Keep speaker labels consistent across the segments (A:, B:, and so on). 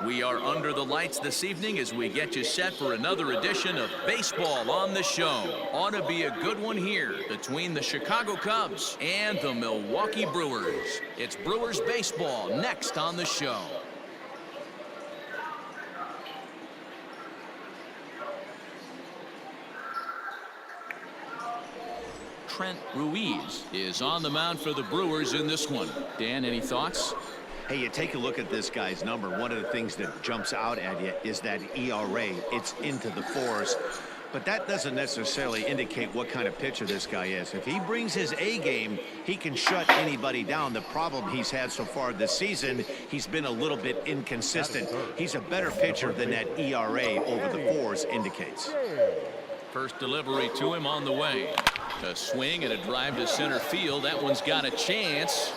A: We are under the lights this evening as we get you set for another edition of Baseball on the Show. Ought to be a good one here between the Chicago Cubs and the Milwaukee Brewers. It's Brewers baseball next on the show. Trent Ruiz is on the mound for the Brewers in this one. Dan, any thoughts?
B: Hey, you take a look at this guy's number. One of the things that jumps out at you is that ERA. It's into the fours. But that doesn't necessarily indicate what kind of pitcher this guy is. If he brings his A game, he can shut anybody down. The problem he's had so far this season, he's been a little bit inconsistent. He's a better pitcher than that ERA over the fours indicates.
A: First delivery to him on the way. A swing and a drive to center field. That one's got a chance.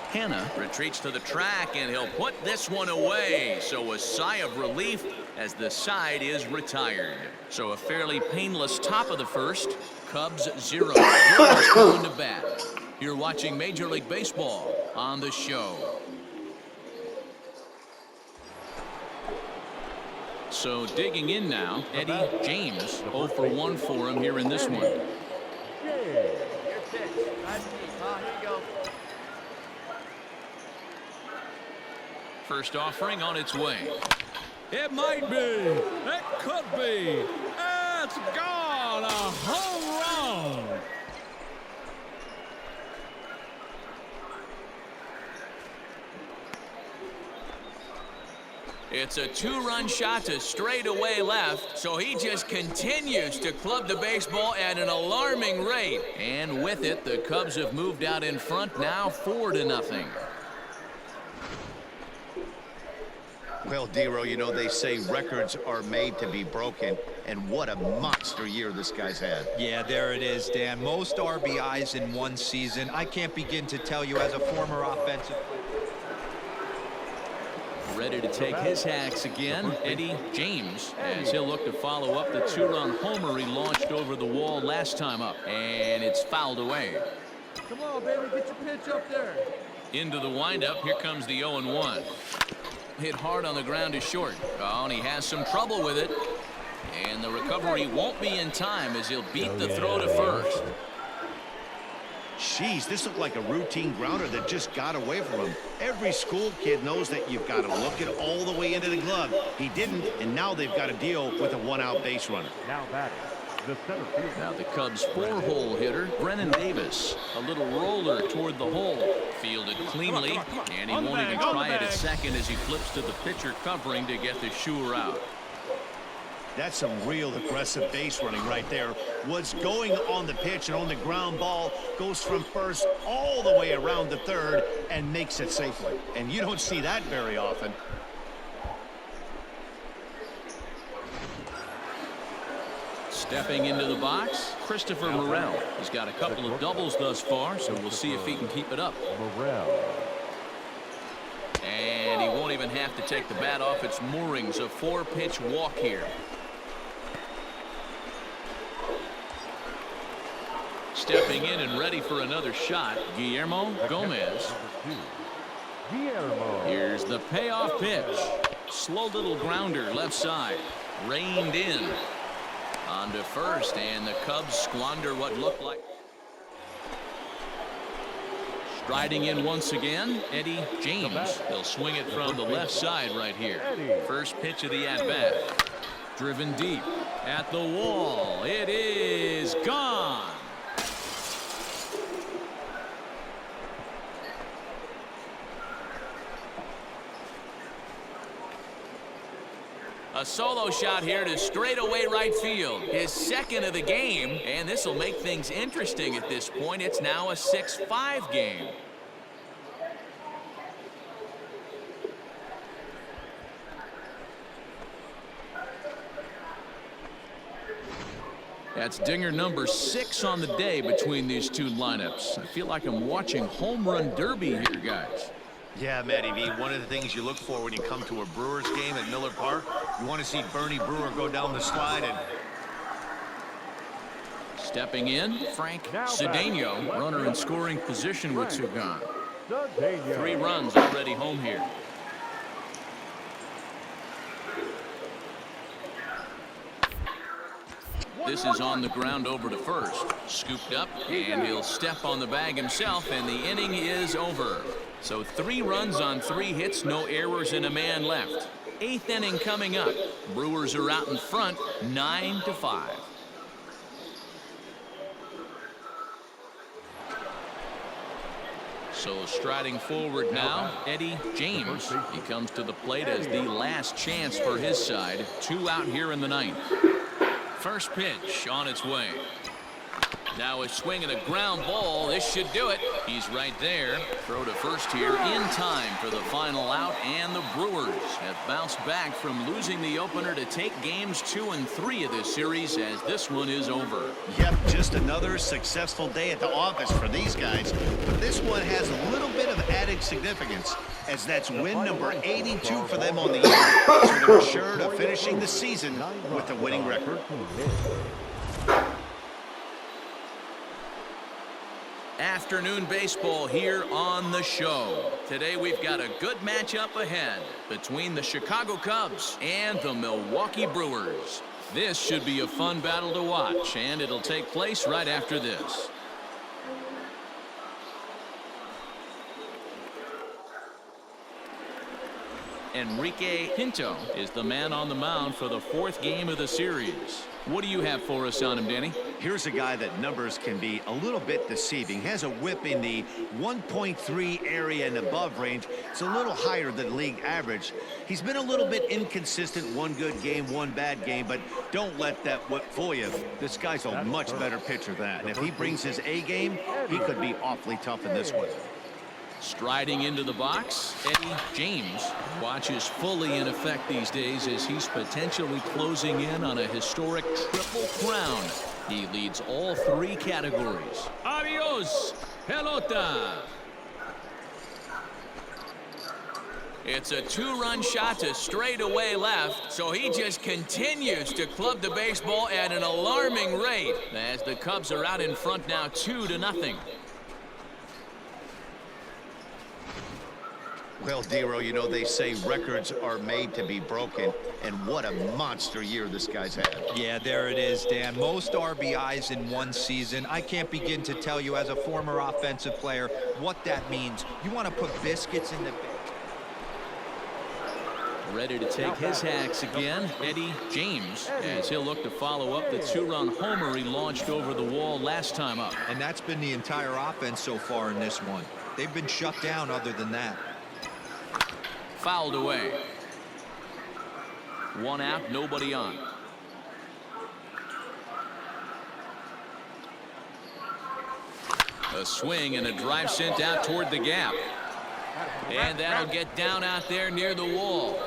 A: Hanna retreats to the track, and he'll put this one away. So a sigh of relief as the side is retired. So a fairly painless top of the first. Cubs 0. Brewers going to bat. You're watching Major League Baseball on the show. So digging in now, Eddie James. 0 for 1 for him here in this one. First offering on its way.
C: It might be. It could be. It's gone. A home run.
A: It's a two-run shot to straightaway left, so he just continues to club the baseball at an alarming rate. And with it, the Cubs have moved out in front now 4-0.
B: Well, Dero, you know, they say records are made to be broken, and what a monster year this guy's had.
D: Yeah, there it is, Dan. Most RBIs in one season. I can't begin to tell you as a former offensive player.
A: Ready to take his hacks again, Eddie James, as he'll look to follow up the two-run homer he launched over the wall last time up. And it's fouled away.
C: Come on, baby, get your pitch up there.
A: Into the windup, here comes the 0-1. Hit hard on the ground to short. Oh, and he has some trouble with it. And the recovery won't be in time as he'll beat the throw to first.
B: Jeez, this looked like a routine grounder that just got away from him. Every school kid knows that you've got to look it all the way into the glove. He didn't, and now they've got to deal with a one-out base runner.
E: Now batting, the center field.
A: Now the Cubs' four-hole hitter, Brennan Davis. A little roller toward the hole. Fielded cleanly, and he won't even try it at second as he flips to the pitcher covering to get the shooter out.
B: That's some real aggressive base running right there. What's going on the pitch and on the ground ball goes from first all the way around the third and makes it safely. And you don't see that very often.
A: Stepping into the box, Christopher Morel. He's got a couple of doubles thus far, so we'll see if he can keep it up.
E: Morel.
A: And he won't even have to take the bat off its moorings. A 4-pitch walk here. Stepping in and ready for another shot, Guillermo Gomez.
E: Guillermo.
A: Here's the payoff pitch. Slow little grounder left side. Reined in. On to first, and the Cubs squander what looked like. Striding in once again, Eddie James. He'll swing it from the left side right here. First pitch of the at-bat. Driven deep at the wall. It is gone. A solo shot here to straightaway right field. His second of the game, and this will make things interesting at this point. It's now a 6-5 game. That's dinger number 6 on the day between these two lineups. I feel like I'm watching home run derby here, guys.
B: Yeah, Matty V, one of the things you look for when you come to a Brewers game at Miller Park, you want to see Bernie Brewer go down the slide. And
A: stepping in, Frank Cedeno, runner in scoring position with 2 gone. 3 runs already home here. this is on the ground over to first. Scooped up, and he'll step on the bag himself, and the inning is over. So 3 runs on 3 hits, no errors, and a man left. 8th inning coming up. Brewers are out in front, 9-5. So striding forward now, Eddie James. He comes to the plate as the last chance for his side. 2 out here in the 9th. First pitch on its way. Now a swing and a ground ball. This should do it. He's right there. Throw to first here in time for the final out, and the Brewers have bounced back from losing the opener to take games 2 and 3 of this series as this one is over.
B: Yep, just another successful day at the office for these guys. But this one has a little bit of added significance, as that's win number 82 for them on the year. So they're assured of finishing the season with a winning record.
A: Afternoon baseball here on the show. Today we've got a good matchup ahead between the Chicago Cubs and the Milwaukee Brewers. This should be a fun battle to watch, and it'll take place right after this. Enrique Pinto is the man on the mound for the 4th game of the series. What do you have for us on him, Danny?
B: Here's a guy that numbers can be a little bit deceiving. Has a whip in the 1.3 area and above range. It's a little higher than league average. He's been a little bit inconsistent. 1 good game, 1 bad game, but don't let that whip fool you. This guy's a much better pitcher than that. And if he brings his A game, he could be awfully tough in this one.
A: Striding into the box, Eddie James. Watch is fully in effect these days as he's potentially closing in on a historic triple crown. He leads all 3 categories.
C: Adios, pelota.
A: It's a 2-run shot to straightaway left, so he just continues to club the baseball at an alarming rate as the Cubs are out in front now 2-0.
B: Well, Dero, you know, they say records are made to be broken, and what a monster year this guy's had.
D: Yeah, there it is, Dan. Most RBIs in 1 season. I can't begin to tell you as a former offensive player what that means. You want to put biscuits in the...
A: Ready to take his hacks again, Eddie James, as he'll look to follow up the 2-run homer he launched over the wall last time up.
D: And that's been the entire offense so far in this one. They've been shut down other than that.
A: Fouled away. 1 out, nobody on. A swing and a drive sent out toward the gap. And that'll get down out there near the wall.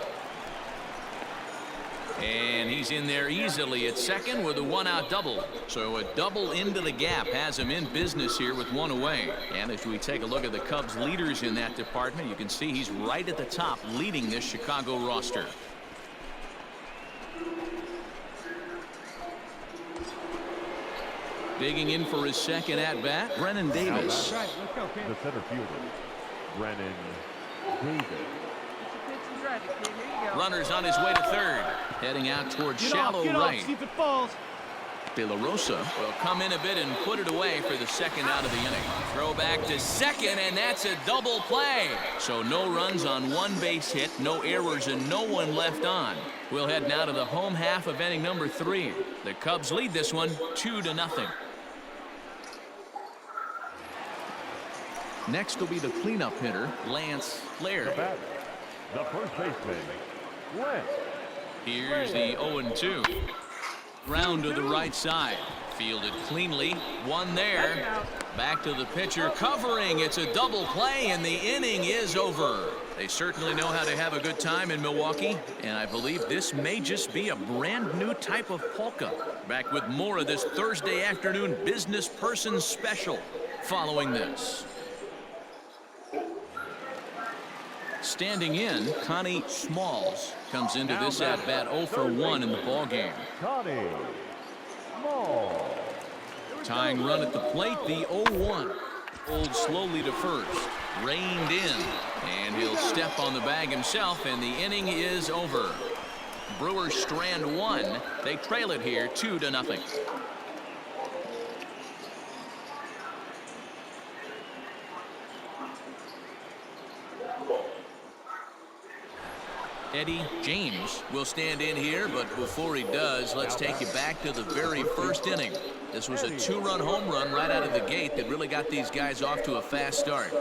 A: And he's in there easily at second with a 1-out double. So a double into the gap has him in business here with 1 away. And as we take a look at the Cubs leaders in that department, you can see he's right at the top leading this Chicago roster. Digging in for his second at-bat, Brennan Davis.
E: The center fielder, Brennan Davis.
A: Runners on his way to third. Heading out towards shallow right.
F: See if it falls.
A: De La Rosa will come in a bit and put it away for the 2nd out of the inning. Throw back to second, and that's a double play. So no runs on 1 base hit, no errors, and no one left on. We'll head now to the home half of inning number 3. The Cubs lead this one 2-0. Next will be the cleanup hitter, Lance Flair.
E: The batter, the first baseman, Lance.
A: Here's the 0-2. Ground to the right side. Fielded cleanly. 1 there. Back to the pitcher covering. It's a double play, and the inning is over. They certainly know how to have a good time in Milwaukee, and I believe this may just be a brand new type of polka. Back with more of this Thursday afternoon business person special following this. Standing in, Connie Smalls comes into this at-bat 0 for 1 in the ballgame.
E: Connie Smalls.
A: Tying run at the plate, the 0-1. Pulled slowly to first. Reined in. And he'll step on the bag himself, and the inning is over. Brewers strand one. They trail it here 2-0. Eddie James will stand in here, but before he does, let's take you back to the very first inning. This was a 2-run home run right out of the gate that really got these guys off to a fast start.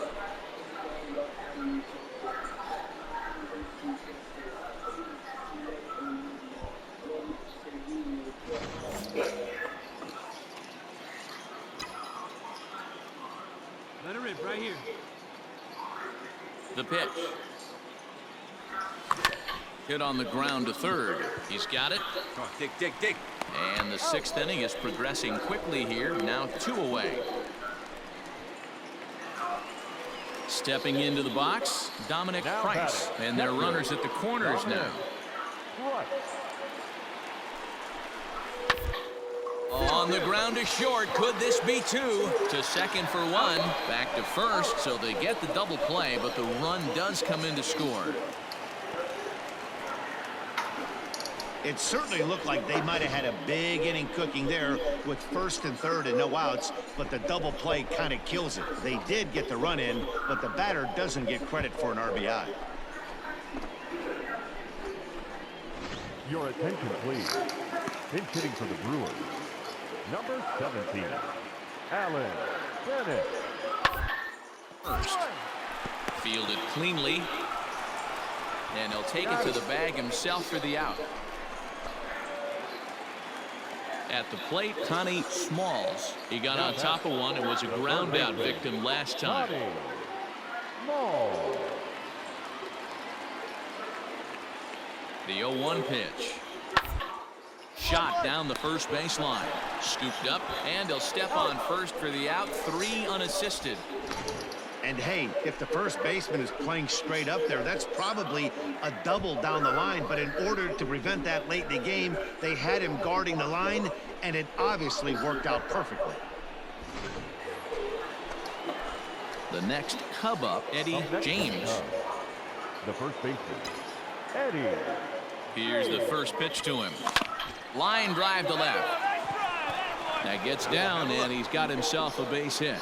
C: Let it rip right here.
A: The pitch. Hit on the ground to third. He's got it.
C: Come on, dig.
A: And the 6th inning is progressing quickly here. Now 2 away. Stepping into the box, Dominic Price. And their runners at the corners now. On the ground to short. Could this be 2? To second for 1. Back to first, so they get the double play, but the run does come in to score.
B: It certainly looked like they might have had a big inning cooking there with first and third and no outs, but the double play kind of kills it. They did get the run in, but the batter doesn't get credit for an RBI.
E: Your attention, please. Pinch hitting for the Brewers, number 17, Alan Bennett.
A: First. Fielded cleanly. And he'll take it to the bag himself for the out. At the plate, Connie Smalls. He got on top of one and was a ground out victim last time. The 0-1 pitch. Shot down the first baseline. Scooped up, and he'll step on first for the out. 3 unassisted.
B: And hey, if the first baseman is playing straight up there, that's probably a double down the line. But in order to prevent that late in the game, they had him guarding the line, and it obviously worked out perfectly.
A: The next Cub up, Eddie James.
E: The first baseman, Eddie.
A: Here's the first pitch to him. Line drive to left. That gets down, and he's got himself a base hit.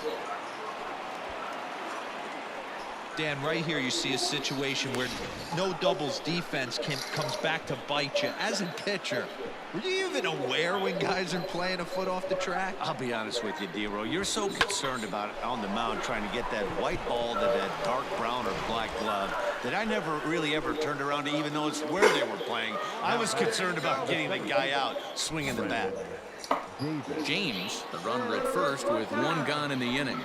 D: Dan, right here you see a situation where no doubles defense comes back to bite you. As a pitcher, were you even aware when guys are playing a foot off the track?
B: I'll be honest with you, D-Row. You're so concerned about on the mound trying to get that white ball to that dark brown or black glove that I never really ever turned around to even notice where they were playing. I was concerned about getting the guy out swinging the bat.
A: James, the runner at first with 1 gone in the inning.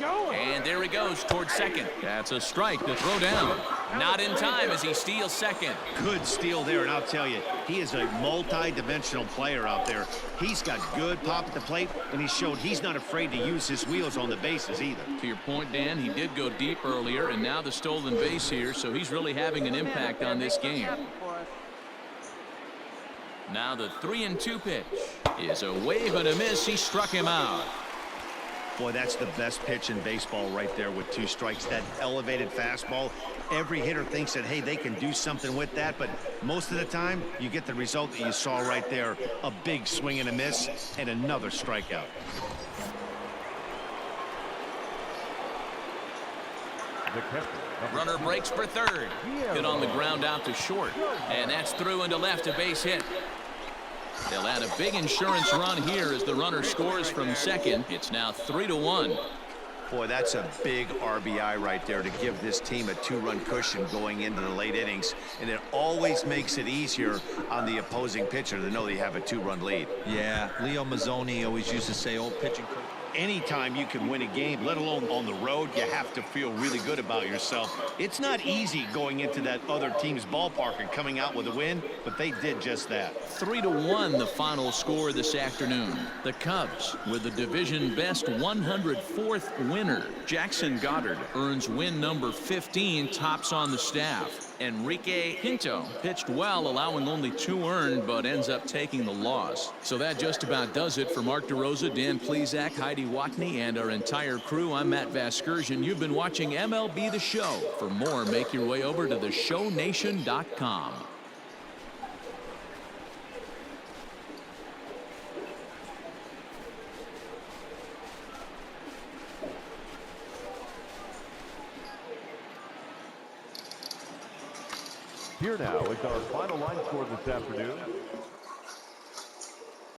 A: And there he goes towards second. That's a strike to throw down. Not in time as he steals second.
B: Good steal there, and I'll tell you, he is a multi-dimensional player out there. He's got good pop at the plate, and he showed he's not afraid to use his wheels on the bases either.
A: To your point, Dan, he did go deep earlier, and now the stolen base here, so he's really having an impact on this game. Now the 3-2 pitch is a wave and a miss. He struck him out.
B: Boy, that's the best pitch in baseball right there with 2 strikes. That elevated fastball. Every hitter thinks that, hey, they can do something with that, but most of the time you get the result that you saw right there. A big swing and a miss and another strikeout.
A: Runner breaks for third. Hit on the ground out to short. And that's through into left, a base hit. They'll add a big insurance run here as the runner scores from second. It's now 3-1.
B: Boy, that's a big RBI right there to give this team a 2-run cushion going into the late innings. And it always makes it easier on the opposing pitcher to know they have a 2-run lead.
D: Yeah, Leo Mazzoni always used to say, old pitching coach.
B: Anytime you can win a game, let alone on the road, you have to feel really good about yourself. It's not easy going into that other team's ballpark and coming out with a win, but they did just that.
A: 3-1 the final score this afternoon. The Cubs with the division best 104th winner. Jackson Goddard earns win number 15, tops on the staff. Enrique Pinto pitched well, allowing only 2 earned, but ends up taking the loss. So that just about does it for Mark DeRosa, Dan Plesac, Heidi Watney, and our entire crew. I'm Matt Vasgersian. You've been watching MLB The Show. For more, make your way over to theshownation.com.
E: Here now is our final line score this afternoon.